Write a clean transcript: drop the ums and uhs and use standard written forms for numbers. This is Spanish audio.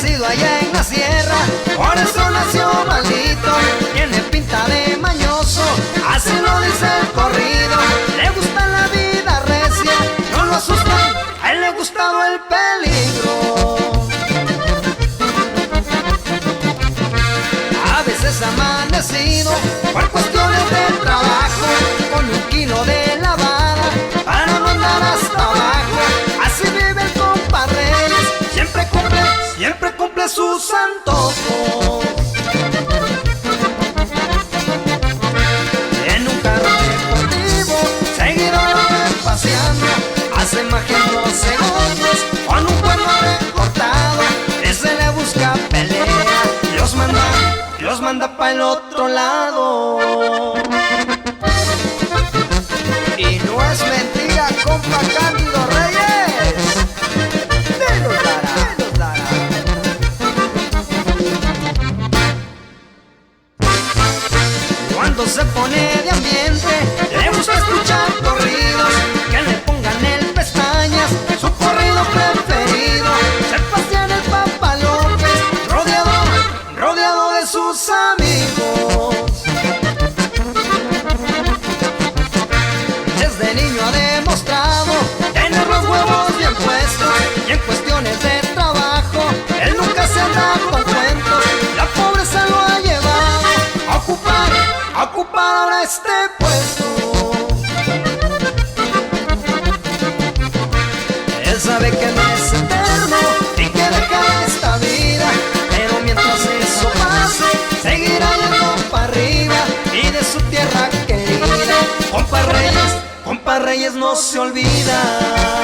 nacido allá en la sierra, por eso nació maldito. Tiene pinta de mañoso, así lo dice el corrido. Le gusta la vida recia, no lo asusta, a él le ha gustado el peligro. A veces ha amanecido por cuestiones de trabajo, con 1 kilo de lavada para no andar hasta abajo. Así vive el compa Reyes, siempre cumple sus antojos. En un carro deportivo, seguido lo ven paseando, hace magia en 2 segundos, con un cuerno recortado. Ese le busca pelea, los manda pa' el otro lado. Y no es mentira, compa Cándido Reyes, te los dará, te los dará. Cuando se pone de ambiente, le gusta escuchar corridos, que le pongan el pestañas, su corrido preferido. Se pasea en el Papa López, rodeado de sus amigos. Desde niño ha demostrado tener los huevos bien puestos, y en cuestiones de trabajo él nunca se anda con cuentos. La pobreza lo ha llevado a ocupar ahora este puesto. Él sabe que no es eterno y que deja esta vida, pero mientras eso pase, seguirá yendo para arriba y de su tierra querida. Compa Reyes no se olvida.